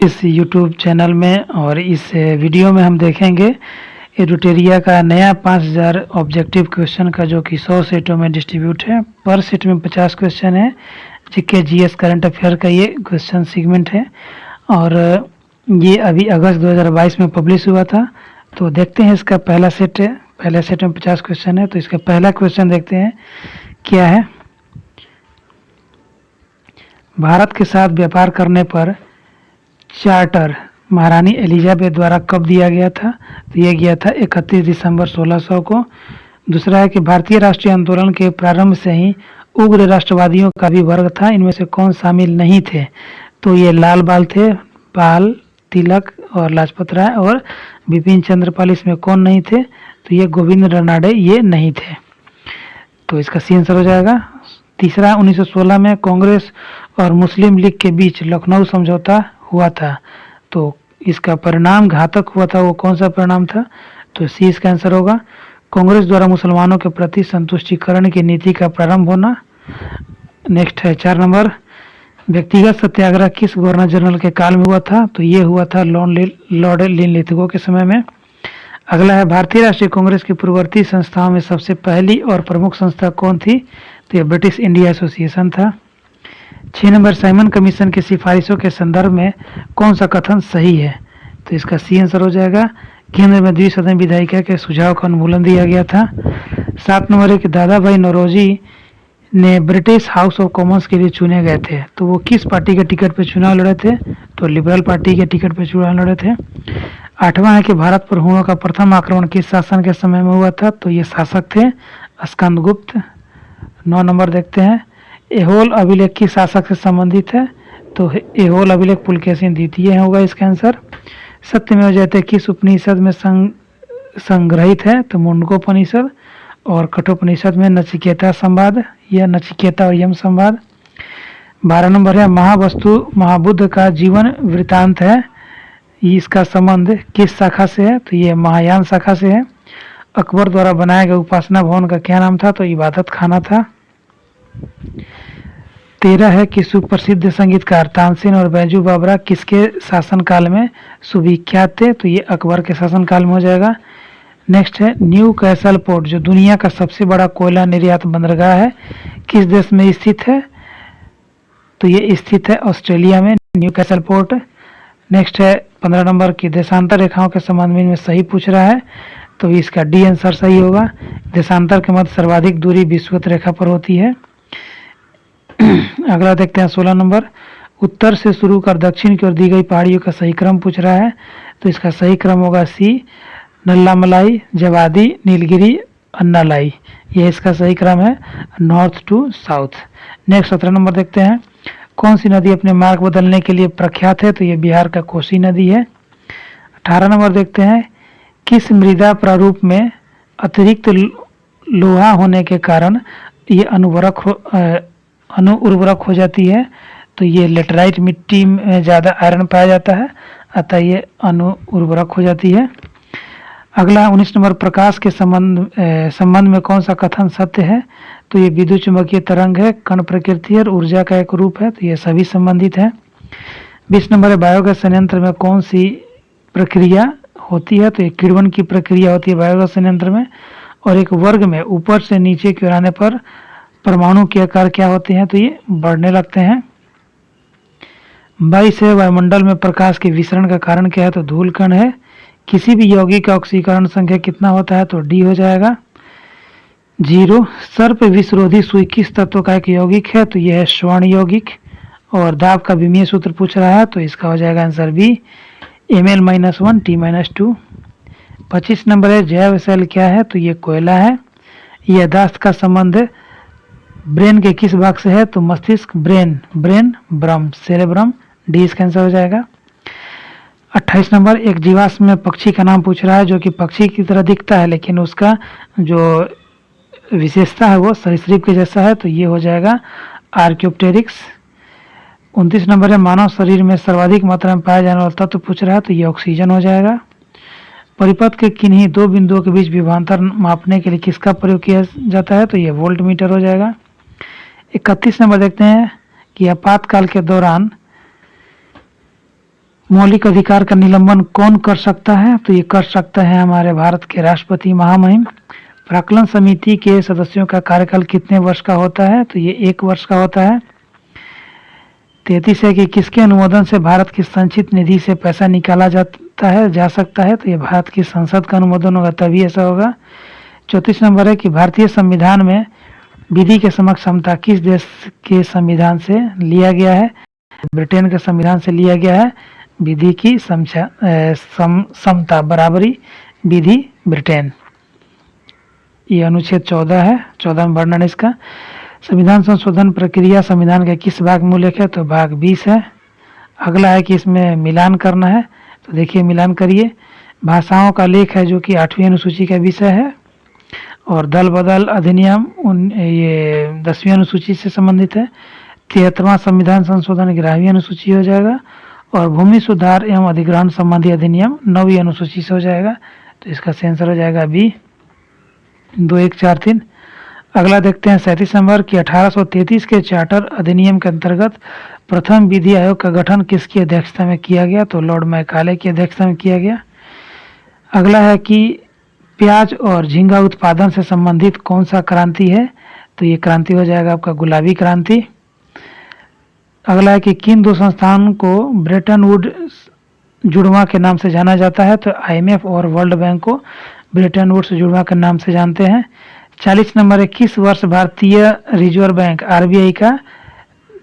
इस YouTube channel में और इस वीडियो में हम देखेंगे एडुटेरिया का नया 5000 ऑब्जेक्टिव क्वेश्चन का, जो कि 100 सेटों में डिस्ट्रीब्यूट है। पर सेट में 50 क्वेश्चन है। जीके जीएस करंट अफेयर का ये क्वेश्चन सेगमेंट है और ये अभी अगस्त 2022 में पब्लिश हुआ था। तो देखते हैं, इसका पहला सेट है। पहले सेट में 50 क्वेश्चन है, तो इसका पहला क्वेश्चन देखते हैं क्या है। भारत के साथ व्यापार करने पर चार्टर महारानी एलिजाबेथ द्वारा कब दिया गया था? तो यह गया था 31 दिसंबर 1600 को। दूसरा है कि भारतीय राष्ट्रीय आंदोलन के प्रारंभ से ही उग्र राष्ट्रवादियों का भी वर्ग था, इनमें से कौन शामिल नहीं थे? तो ये लाल बाल थे, पाल, तिलक और लाजपत राय, और बिपिन चंद्र पाल इसमें कौन नहीं थे? तो ये गोविंद रानडे ये नहीं थे। तो इसका सी आंसर हो जाएगा। तीसरा, 1916 में कांग्रेस और मुस्लिम लीग के बीच लखनऊ समझौता हुआ था, तो इसका परिणाम घातक हुआ था, वो कौन सा परिणाम था? तो सी इसका आंसर होगा। कांग्रेस द्वारा मुसलमानों के प्रति संतुष्टिकरण की नीति का प्रारंभ होना। नेक्स्ट है 4 नंबर, व्यक्तिगत सत्याग्रह किस गवर्नर जनरल के काल में हुआ था? तो ये हुआ था लॉर्ड लिनलिथगो के समय में। अगला है, भारतीय राष्ट्रीय कांग्रेस की पूर्ववर्ती संस्थाओं में सबसे पहली और प्रमुख संस्था कौन थी? तो ये ब्रिटिश इंडिया एसोसिएशन था। 6 नंबर, साइमन कमीशन की सिफारिशों के संदर्भ में कौन सा कथन सही है? तो इसका सी आंसर हो जाएगा। केंद्र में द्विसदन विधायिका के सुझाव का अनुमोदन दिया गया था। 7 नंबर है कि दादा भाई नौरोजी ने ब्रिटिश हाउस ऑफ कॉमन्स के लिए चुने गए थे, तो वो किस पार्टी के टिकट पर चुनाव लड़े थे? तो लिबरल पार्टी के टिकट पर चुनाव लड़े थे। 8वां है कि भारत पर हुणों का प्रथम आक्रमण किस शासन के समय में हुआ था? तो ये शासक थे स्कंदगुप्त। 9 नंबर देखते हैं, एहोल अभिलेख किस शासक से संबंधित है? तो एहोल अभिलेख पुलकेशिन द्वितीय होगा इसका आंसर। सत्यमेव जयते किस उपनिषद में संग्रहित है? तो मुंडकोपनिषद। और कठोपनिषद में नचिकेता संवाद या नचिकेता और यम संवाद। 12 नंबर है, महावस्तु महाबुद्ध का जीवन वृतांत है, इसका संबंध किस शाखा से है? तो ये महायान शाखा से है। अकबर द्वारा बनाया गया उपासना भवन का क्या नाम था? तो इबादत खाना था। 13 है कि सुप्रसिद्ध संगीतकार तानसेन और बैजू बावरा किसके शासनकाल में सुविख्यात थे? तो ये अकबर के शासनकाल में हो जाएगा। नेक्स्ट है, न्यू कैसल पोर्ट जो दुनिया का सबसे बड़ा कोयला निर्यात बंदरगाह है, किस देश में स्थित है? तो ये स्थित है ऑस्ट्रेलिया में, न्यू कैसल पोर्ट। नेक्स्ट है 15 नंबर की देशांतर रेखाओं के संबंध में सही पूछ रहा है, तो इसका डी आंसर सही होगा। देशांतर के मध्य सर्वाधिक दूरी विषुवत रेखा पर होती है। अगला देखते हैं 16 नंबर, उत्तर से शुरू कर दक्षिण की ओर दी गई पहाड़ियों का सही क्रम पूछ रहा है, तो इसका सही क्रम होगा सी, नल्लामलाई, जवादी, नीलगिरी, अन्नालाई, यह इसका सही क्रम है, north to south. Next 17 number देखते हैं, कौन सी नदी अपने मार्ग बदलने के लिए प्रख्यात है? तो ये बिहार का कोसी नदी है। 18 नंबर देखते हैं, किस मृदा प्रारूप में अतिरिक्त लोहा होने के कारण ये अनुउर्वरक हो जाती है? तो ये लेटराइट मिट्टी में ज़्यादा आयरन पाया जाता है, अतः ये अनुउर्वरक हो जाती है। अगला 19 नंबर, प्रकाश के संबंध में कौन सा कथन सत्य है? तो ये विद्युत चुंबकीय तरंग है, कण प्रकृति और ऊर्जा का एक रूप है, तो ये सभी संबंधित है। 20 नंबर है, बायोगैस संयंत्र में कौन सी प्रक्रिया होती है? तो ये किण्वन की प्रक्रिया होती है बायोगैस संयंत्र में। और एक वर्ग में ऊपर से नीचे की ओर आने पर परमाणु के आकार क्या होते हैं? तो ये बढ़ने लगते हैं। 22 है, वायुमंडल में प्रकाश के विसरण का कारण क्या है? तो धूल कण है। किसी भी यौगिक का ऑक्सीकरण संख्या कितना होता है? तो डी हो जाएगा 0। सर्प विषरोधी सुई किस तत्व का एक यौगिक है? तो यह है स्वर्ण यौगिक। और दाब का विमीय सूत्र पूछ रहा है, तो इसका हो जाएगा answer B, Ml-1 T-2। 25 number है, जैव सेल क्या है? तो ये कोयला है। याददाश्त का संबंध ब्रेन के किस भाग से है? तो मस्तिष्क, ब्रेन ब्रह्म, सेरेब्रम, डी इसका आंसर हो जाएगा। 28 नंबर, एक जीवाश्म में पक्षी का नाम पूछ रहा है जो कि पक्षी की तरह दिखता है, लेकिन उसका जो विशेषता है वो सरीसृप के जैसा है, तो ये हो जाएगा आर्क्योप्टेरिक्स। 29 नंबर है, मानव शरीर में सर्वाधिक मात्रा में पाया जाने वाला तत्व पूछ रहा है, तो ये ऑक्सीजन हो जाएगा। परिपथ के किन्हीं दो बिंदुओं के बीच विभवांतर मापने के लिए किसका प्रयोग किया जाता है? तो ये वोल्ट मीटर हो जाएगा। 31 नंबर देखते हैं कि आपातकाल के दौरान मौलिक अधिकार का निलंबन कौन कर सकता है? तो ये कर सकता है हमारे भारत के राष्ट्रपति महामहिम। प्राक्कलन समिति के सदस्यों का कार्यकाल कितने वर्ष का होता है? तो ये 1 वर्ष का होता है। 33 है कि किसके अनुमोदन से भारत की संचित निधि से पैसा निकाला जा सकता है? तो ये भारत की संसद का अनुमोदन होगा तभी ऐसा होगा। 34 नंबर है कि भारतीय संविधान में विधि के समक्ष समता किस देश के संविधान से लिया गया है? ब्रिटेन के संविधान से लिया गया है विधि की समता बराबरी विधि ब्रिटेन। ये अनुच्छेद 14 है, 14 में वर्णन इसका। संविधान संशोधन प्रक्रिया संविधान के किस भाग में उल्लेख है? तो भाग 20 है। अगला है कि इसमें मिलान करना है, तो देखिए मिलान करिए। भाषाओं का लेख है जो कि 8वीं अनुसूची का विषय है, और दल बदल अधिनियम ये 10वीं अनुसूची से संबंधित है। 73वां संविधान संशोधन 11वीं अनुसूची हो जाएगा, और भूमि सुधार एवं अधिग्रहण संबंधी अधिनियम 9वीं अनुसूची से हो जाएगा। तो इसका आंसर हो जाएगा बी 2143। अगला देखते हैं 37 नंबर की 1833 के चार्टर अधिनियम के अंतर्गत प्रथम विधि आयोग का गठन किसकी अध्यक्षता में किया गया? तो लॉर्ड मैकाले की अध्यक्षता में किया गया। अगला है कि प्याज और झींगा उत्पादन से संबंधित कौन सा क्रांति है? तो ये क्रांति हो जाएगा आपका गुलाबी क्रांति। अगला है कि किन 2 संस्थान को ब्रेटन वुड्स जुड़वा के नाम से जाना जाता है? तो IMF और वर्ल्ड बैंक को ब्रेटन वुड्स जुड़वा के नाम से जानते हैं। 40 नंबर है किस वर्ष भारतीय रिजर्व बैंक RBI का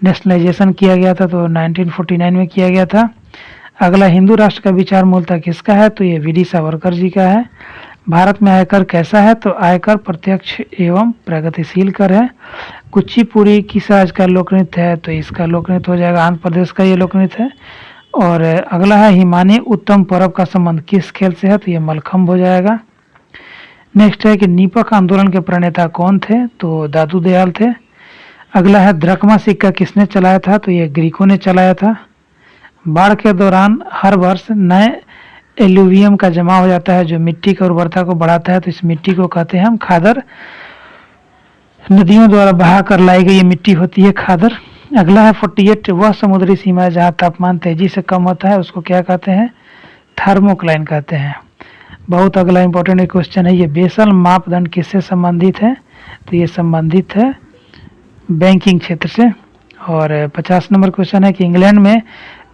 नेशनलाइजेशन किया गया था? तो 1949 में किया गया था। अगला हिंदू राष्ट्र का विचार मूलतः किसका है? तो ये VD सावरकर जी का है। भारत में आयकर कैसा है? तो आयकर प्रत्यक्ष एवं प्रगतिशील कर है। कुचिपुड़ी किस राज्य का लोक नृत्य है? तो इसका लोक नृत्य हो जाएगा आंध्र प्रदेश का ये लोक नृत्य है। और अगला है हिमानी उत्तम पर्व का संबंध किस खेल से है? तो ये मलखम्ब हो जाएगा। नेक्स्ट है कि नीपक आंदोलन के प्रणेता कौन थे? तो दादू दयाल थे। अगला है द्रकमा सिक्का किसने चलाया था? तो ये ग्रीकों ने चलाया था। बाढ़ के दौरान हर वर्ष नए एल्यूवियम का जमा हो जाता है जो मिट्टी की उर्वरता को बढ़ाता है, तो इस मिट्टी को कहते हैं हम खादर। नदियों द्वारा बहा कर लाई गई ये मिट्टी होती है खादर। अगला है 48 वह समुद्री सीमा है जहाँ तापमान तेजी से कम होता है उसको क्या कहते हैं? थर्मोक्लाइन कहते हैं। बहुत अगला इंपॉर्टेंट क्वेश्चन है, ये बेसल मापदंड किससे संबंधित है? तो ये संबंधित है बैंकिंग क्षेत्र से। और 50 नंबर क्वेश्चन है कि इंग्लैंड में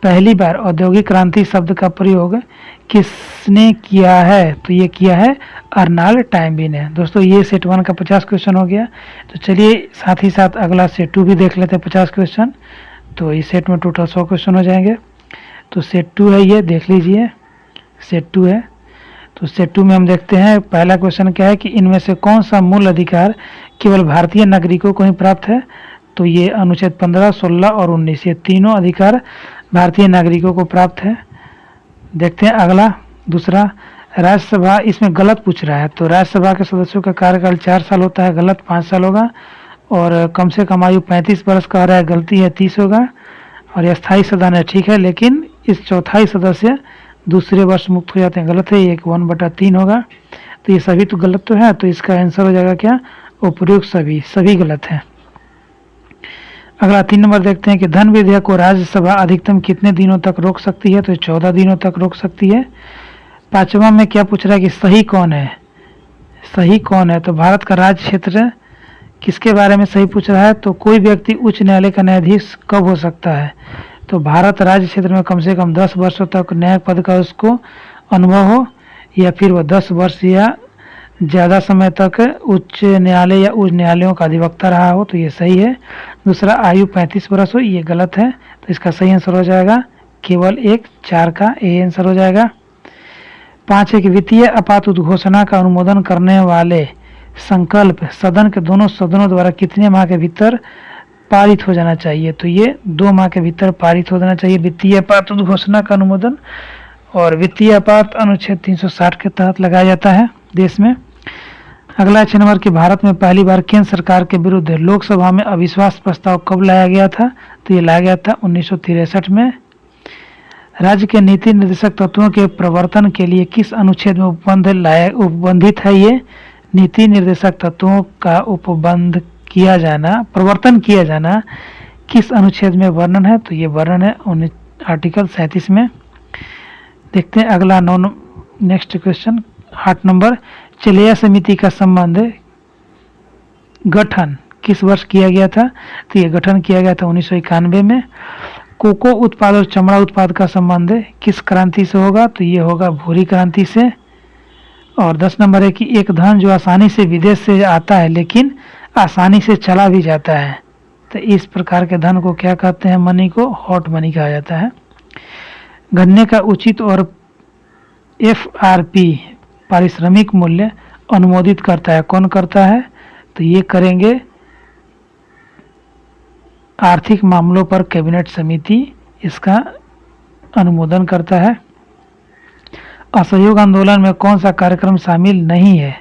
पहली बार औद्योगिक क्रांति शब्द का प्रयोग किसने किया है? तो ये किया है अर्नाल्ड टाइम्बी ने। दोस्तों ये सेट 1 का 50 क्वेश्चन हो गया। तो चलिए साथ ही साथ अगला सेट 2 भी देख लेते हैं 50 क्वेश्चन। तो इस सेट में टोटल 100 क्वेश्चन हो जाएंगे। तो सेट 2 है, ये देख लीजिए सेट 2 है। तो सेट 2 में हम देखते हैं पहला क्वेश्चन क्या है कि इनमें से कौन सा मूल अधिकार केवल भारतीय नागरिकों को ही प्राप्त है? तो ये अनुच्छेद 15, 16 और 19 ये तीनों अधिकार भारतीय नागरिकों को प्राप्त है। देखते हैं अगला दूसरा, राज्यसभा इसमें गलत पूछ रहा है। तो राज्यसभा के सदस्यों का कार्यकाल 4 साल होता है, गलत 5 साल होगा। और कम से कम आयु 35 वर्ष का रहा है, गलती है 30 होगा। और यह स्थायी सदन है, ठीक है, लेकिन इस चौथाई सदस्य दूसरे वर्ष मुक्त हो जाते हैं, गलत है, 1/3 होगा। तो ये सभी तो गलत तो है, तो इसका आंसर हो जाएगा क्या? उपयुक्त सभी गलत है। अगला 3 नंबर देखते हैं कि धन विधेयक को राज्यसभा अधिकतम कितने दिनों तक रोक सकती है? तो 14 दिनों तक रोक सकती है। 5वां में क्या पूछ रहा है कि सही कौन है? सही कौन है? तो भारत का राज्य क्षेत्र किसके बारे में सही पूछ रहा है? तो कोई व्यक्ति उच्च न्यायालय का न्यायाधीश कब हो सकता है? तो भारत राज्य क्षेत्र में कम से कम 10 वर्षों तक न्यायिक पद का उसको अनुभव हो, या फिर वह 10 वर्ष या ज़्यादा समय तक उच्च न्यायालय या उच्च न्यायालयों का अधिवक्ता रहा हो, तो ये सही है। दूसरा, आयु 35 वर्ष हो, ये गलत है, तो इसका सही आंसर हो जाएगा केवल 4 का ए आंसर हो जाएगा। 5 है कि वित्तीय आपात उद्घोषणा का अनुमोदन करने वाले संकल्प सदन के दोनों सदनों द्वारा कितने माह के भीतर पारित हो जाना चाहिए? तो ये 2 माह के भीतर पारित हो जाना चाहिए वित्तीय आपात उद्घोषणा का अनुमोदन। और वित्तीय आपात अनुच्छेद 360 के तहत लगाया जाता है देश में। अगला 6 नंबर कि भारत में पहली बार केंद्र सरकार के विरुद्ध लोकसभा में अविश्वास प्रस्ताव कब लाया गया था? तो ये लाया गया था 1963 में। राज्य के नीति निर्देशक तत्वों के प्रवर्तन के लिए किस अनुच्छेद में उपबंधित है? ये नीति निर्देशक तत्वों का प्रवर्तन किया जाना किस अनुच्छेद में वर्णन है? तो ये वर्णन है आर्टिकल 37 में। देखते हैं अगला नेक्स्ट क्वेश्चन 8 नंबर। चलेया समिति का संबंध गठन किस वर्ष किया गया था? तो ये गठन किया गया था 1991 में। कोको उत्पाद और चमड़ा उत्पाद का संबंध किस क्रांति से होगा? तो ये होगा भूरी क्रांति से। और 10 नंबर है कि एक धन जो आसानी से विदेश से आता है लेकिन आसानी से चला भी जाता है, तो इस प्रकार के धन को क्या कहते हैं? मनी को हॉट मनी कहा जाता है। गन्ने का उचित और FRP पारिश्रमिक मूल्य अनुमोदित करता है, कौन करता है? तो ये करेंगे आर्थिक मामलों पर कैबिनेट समिति इसका अनुमोदन करता है। असहयोग आंदोलन में कौन सा कार्यक्रम शामिल नहीं है?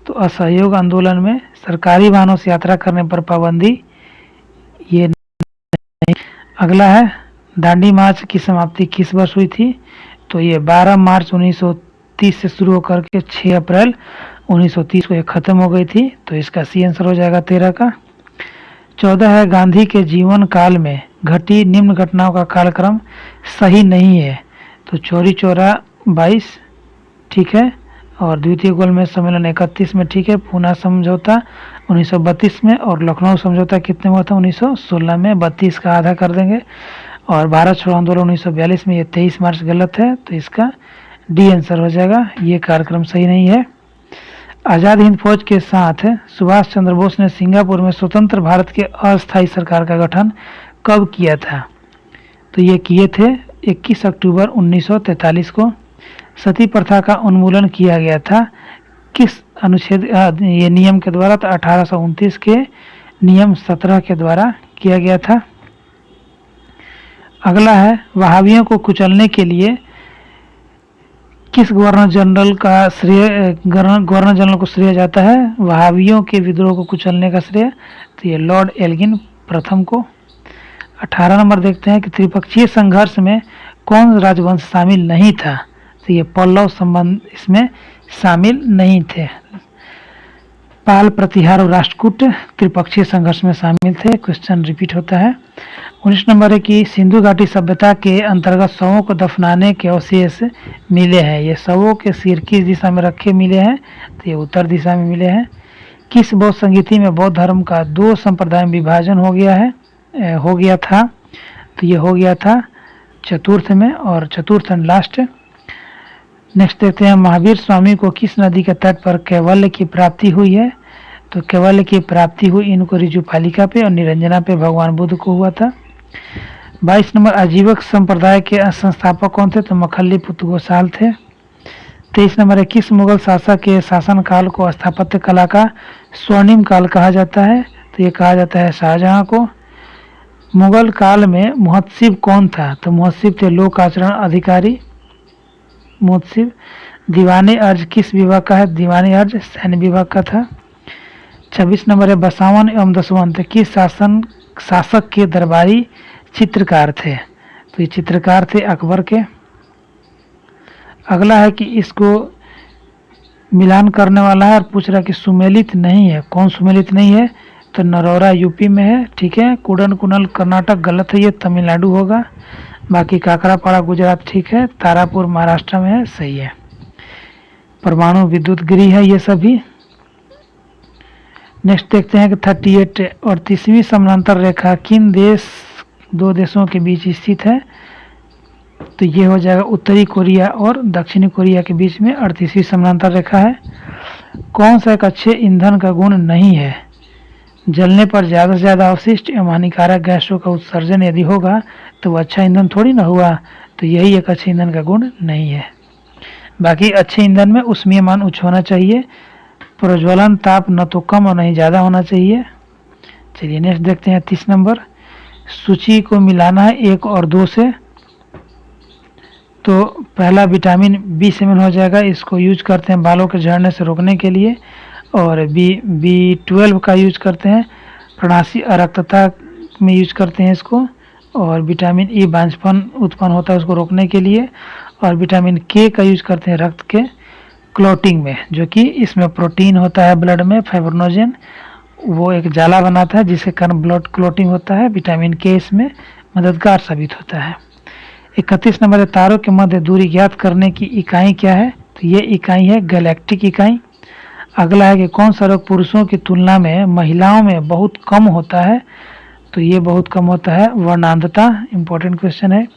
तो असहयोग आंदोलन में सरकारी वाहनों से यात्रा करने पर पाबंदी ये नहीं। अगला है दांडी मार्च की समाप्ति किस वर्ष हुई थी? तो ये 12 मार्च 1930 से शुरू होकर के 6 अप्रैल 1930 को ये खत्म हो गई थी, तो इसका सी आंसर हो जाएगा 13 का। 14 है गांधी के जीवन काल में घटी निम्न घटनाओं का कालक्रम सही नहीं है। तो चौरी चौरा 22 ठीक है, और द्वितीय गोलमेज सम्मेलन 31 में ठीक है, पूना समझौता 1932 में, और लखनऊ समझौता कितने हुआ था? 1916 में। 32 का आधा कर देंगे। और भारत छोड़ो आंदोलन 1942 में, ये 23 मार्च गलत है, तो इसका डी आंसर हो जाएगा, ये कार्यक्रम सही नहीं है। आज़ाद हिंद फौज के साथ सुभाष चंद्र बोस ने सिंगापुर में स्वतंत्र भारत के अस्थायी सरकार का गठन कब किया था? तो ये किए थे 21 अक्टूबर 1943 को। सती प्रथा का उन्मूलन किया गया था किस अनुच्छेद ये नियम के द्वारा? तो 1829 के नियम 17 के द्वारा किया गया था। अगला है वहाबियों को कुचलने के लिए किस गवर्नर जनरल का श्रेय गवर्नर जनरल को श्रेय जाता है? वहाबियों के विद्रोह को कुचलने का श्रेय तो ये लॉर्ड एल्गिन प्रथम को। 18 नंबर देखते हैं कि त्रिपक्षीय संघर्ष में कौन राजवंश शामिल नहीं था? तो ये पल्लव संबंध इसमें शामिल नहीं थे। पाल, प्रतिहार और राष्ट्रकूट त्रिपक्षीय संघर्ष में शामिल थे। क्वेश्चन रिपीट होता है। 19 नंबर है कि सिंधु घाटी सभ्यता के अंतर्गत शवों को दफनाने के अवशेष मिले हैं। ये शवों के सिर किस दिशा में रखे मिले हैं? तो ये उत्तर दिशा में मिले हैं। किस बौद्ध संगीति में बौद्ध धर्म का 2 संप्रदाय में विभाजन हो गया था? तो ये हो गया था चतुर्थ में, और चतुर्थ एंड लास्ट। नेक्स्ट देखते हैं महावीर स्वामी को किस नदी के तट पर कैवल्य की प्राप्ति हुई है? तो कैवल्य की प्राप्ति हुई इनको ऋजुपालिका पे और निरंजना पे भगवान बुद्ध को हुआ था। 22 नंबर आजीवक संप्रदाय के संस्थापक कौन थे? तो मखल्ली पुत्त गोसाल थे। 23 नंबर है किस मुगल शासक के शासनकाल को स्थापत्य कला का स्वर्णिम काल कहा जाता है? तो ये कहा जाता है शाहजहां को। मुगल काल में मुहत्सिब कौन था? तो मुहत्सिब थे लोक आचरण अधिकारी मुहत्सिब। दीवाने अर्ज किस विभाग का है? दीवाने अर्ज सैन्य विभाग का था। 26 नंबर है बसावन एवं दसवंत किस शासक के दरबारी चित्रकार थे? तो ये चित्रकार थे अकबर के। अगला है कि इसको मिलान करने वाला है और पूछ रहा है कि सुमेलित नहीं है, कौन सुमेलित नहीं है? तो नरौरा यूपी में है, ठीक है। कुडन कुनल कर्नाटक गलत है, ये तमिलनाडु होगा। बाकी काकरापाड़ा गुजरात ठीक है। तारापुर महाराष्ट्र में है, सही है। परमाणु विद्युत गृह है ये सभी। नेक्स्ट देखते हैं कि 38 और 30वीं समानांतर रेखा किन दो देशों के बीच स्थित है? तो ये हो जाएगा उत्तरी कोरिया और दक्षिणी कोरिया के बीच में 38वीं समानांतर रेखा है। कौन सा एक अच्छे ईंधन का गुण नहीं है? जलने पर ज़्यादा से ज़्यादा अवशिष्ट एवं हानिकारक गैसों का उत्सर्जन यदि होगा तो वो अच्छा ईंधन थोड़ी ना हुआ, तो यही एक अच्छे ईंधन का गुण नहीं है। बाकी अच्छे ईंधन में ऊष्मीय मान उच्च होना चाहिए, प्रज्वलन ताप न तो कम और नहीं ज़्यादा होना चाहिए। चलिए नेक्स्ट देखते हैं 30 नंबर। सूची को मिलाना है 1 और 2 से। तो पहला विटामिन B7 हो जाएगा, इसको यूज करते हैं बालों के झड़ने से रोकने के लिए। और B12 का यूज करते हैं प्रणाशी अरक्तता में यूज करते हैं इसको। और विटामिन E बांझपन उत्पन्न होता है उसको रोकने के लिए। और विटामिन K का यूज करते हैं रक्त के क्लॉटिंग में, जो कि इसमें प्रोटीन होता है ब्लड में फाइब्रोनोजन, वो एक जाला बनाता है जिसके कारण ब्लड क्लॉटिंग होता है। विटामिन K इसमें मददगार साबित होता है। 31 नंबर है, तारों के मध्य दूरी ज्ञात करने की इकाई क्या है? तो ये इकाई है गैलेक्टिक इकाई। अगला है कि कौन सा रोग पुरुषों की तुलना में महिलाओं में बहुत कम होता है? तो ये बहुत कम होता है वर्णांधता। इंपॉर्टेंट क्वेश्चन है।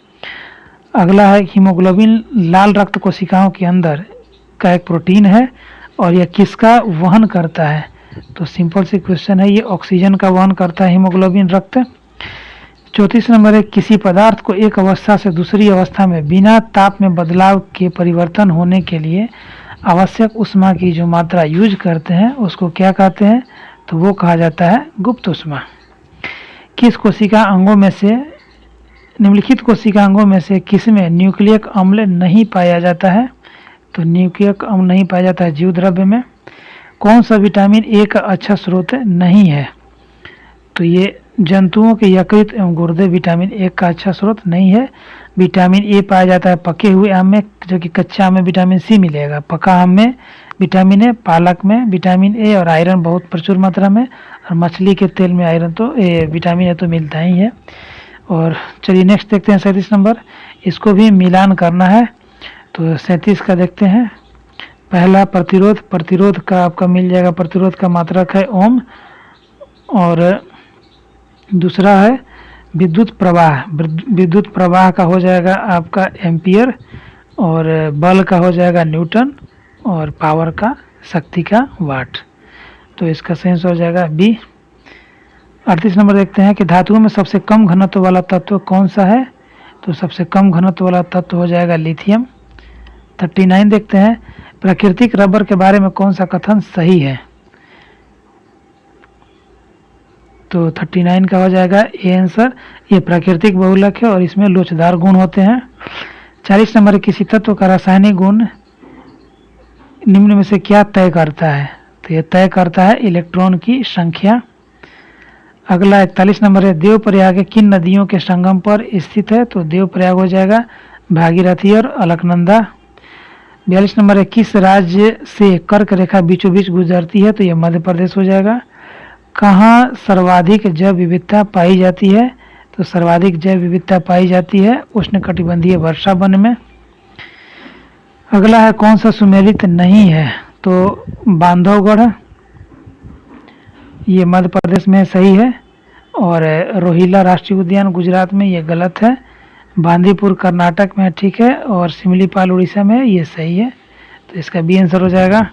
अगला है हीमोग्लोबिन लाल रक्त कोशिकाओं के अंदर का एक प्रोटीन है और यह किसका वहन करता है? तो सिंपल सी क्वेश्चन है, ये ऑक्सीजन का वहन करता है हीमोग्लोबिन रक्त। 34 नंबर है, किसी पदार्थ को एक अवस्था से दूसरी अवस्था में बिना ताप में बदलाव के परिवर्तन होने के लिए आवश्यक ऊष्मा की जो मात्रा यूज करते हैं उसको क्या कहते हैं? तो वो कहा जाता है गुप्त ऊष्मा। किस कोशिका अंगों में से निम्नलिखित कोशिका अंगों में से किसमें न्यूक्लियक अम्ल नहीं पाया जाता है? तो न्यूक्लियक अम्ल नहीं पाया जाता है जीव द्रव्य में। कौन सा विटामिन ए का अच्छा स्रोत नहीं है? तो ये जंतुओं के यकृत एवं गुर्दे विटामिन ए का अच्छा स्रोत नहीं है। विटामिन ए पाया जाता है पके हुए आम में, जो कि कच्चा आम में विटामिन सी मिलेगा, पका आम में विटामिन ए, पालक में विटामिन ए और आयरन बहुत प्रचुर मात्रा में, और मछली के तेल में आयरन तो विटामिन ए तो मिलता ही है। और चलिए नेक्स्ट देखते हैं 37 नंबर, इसको भी मिलान करना है। तो 37 का देखते हैं। पहला प्रतिरोध, प्रतिरोध का आपका मिल जाएगा, प्रतिरोध का मात्रक है ओम। और दूसरा है विद्युत प्रवाह, विद्युत प्रवाह का हो जाएगा आपका एम्पियर, और बल का हो जाएगा न्यूटन, और पावर का शक्ति का वाट। तो इसका सेंस हो जाएगा बी। 38 नंबर देखते हैं कि धातुओं में सबसे कम घनत्व वाला तत्व कौन सा है? तो सबसे कम घनत्व वाला तत्व हो जाएगा लिथियम। 39 देखते हैं, प्राकृतिक रबर के बारे में कौन सा कथन सही है? तो 39 का हो जाएगा ए आंसर। ये प्राकृतिक बहुलक है और इसमें लोचदार गुण होते हैं। 40 नंबर, किसी तत्व का रासायनिक गुण निम्न में से क्या तय करता है? तो ये तय करता है इलेक्ट्रॉन की संख्या। अगला 41 नंबर है, देवप्रयाग किन नदियों के संगम पर स्थित है? तो देवप्रयाग हो जाएगा भागीरथी और अलकनंदा। 42 नंबर है, किस राज्य से कर्क रेखा बीचों बीच गुजरती है? तो यह मध्य प्रदेश हो जाएगा। कहाँ सर्वाधिक जैव विविधता पाई जाती है? तो सर्वाधिक जैव विविधता पाई जाती है उष्णकटिबंधीय वर्षा वन में। अगला है, कौन सा सुमेलित नहीं है? तो बांधवगढ़, ये मध्य प्रदेश में सही है। और रोहिला राष्ट्रीय उद्यान गुजरात में, ये गलत है। बांदीपुर कर्नाटक में ठीक है, और सिमलीपाल उड़ीसा में, ये सही है। तो इसका बी आंसर हो जाएगा।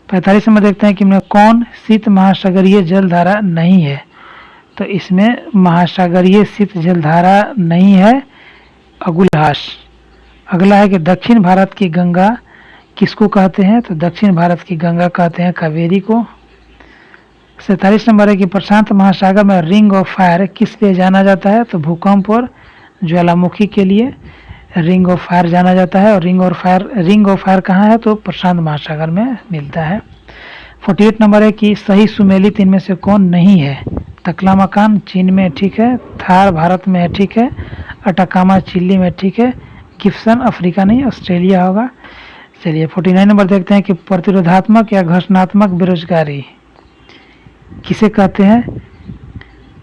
45 में देखते हैं कि इनमें कौन शीत महासागरीय जलधारा नहीं है? तो इसमें महासागरीय शीत जलधारा नहीं है अगुलहास। अगला है कि दक्षिण भारत की गंगा किसको कहते हैं? तो दक्षिण भारत की गंगा कहते हैं कावेरी को। 47 नंबर है कि प्रशांत महासागर में रिंग ऑफ फायर किस लिए जाना जाता है? तो भूकंप और ज्वालामुखी के लिए रिंग ऑफ फायर जाना जाता है। और रिंग ऑफ फायर कहाँ है? तो प्रशांत महासागर में मिलता है। 48 नंबर है कि सही सुमेलित इनमें से कौन नहीं है? तकलामकान चीन में ठीक है, थार भारत में है ठीक है, अटाकामा चिली में ठीक है, गिब्सन अफ्रीका नहीं ऑस्ट्रेलिया होगा। चलिए 49 नंबर देखते हैं कि प्रतिरोधात्मक या घर्षणात्मक बेरोजगारी किसे कहते हैं?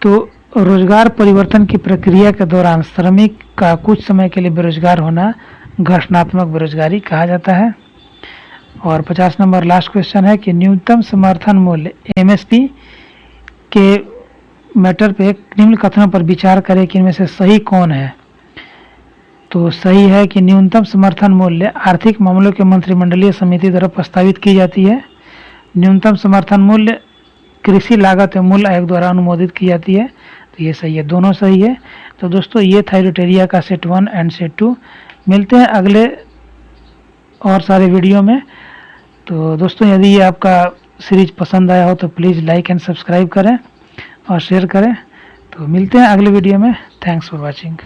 तो रोजगार परिवर्तन की प्रक्रिया के दौरान श्रमिक का कुछ समय के लिए बेरोजगार होना घर्षणात्मक बेरोजगारी कहा जाता है। और 50 नंबर लास्ट क्वेश्चन है कि न्यूनतम समर्थन मूल्य एमएसपी के मैटर पे निम्न कथनों पर विचार करें कि इनमें से सही कौन है? तो सही है कि न्यूनतम समर्थन मूल्य आर्थिक मामलों के मंत्रिमंडलीय समिति द्वारा प्रस्तावित की जाती है। न्यूनतम समर्थन मूल्य कृषि लागत एवं मूल्य आयोग द्वारा अनुमोदित की जाती है। तो ये सही है, दोनों सही है। तो दोस्तों ये था यूटेरिया का सेट 1 एंड सेट 2। मिलते हैं अगले और सारे वीडियो में। तो दोस्तों यदि ये आपका सीरीज पसंद आया हो तो प्लीज़ लाइक एंड सब्सक्राइब करें और शेयर करें। तो मिलते हैं अगले वीडियो में। Thanks for watching.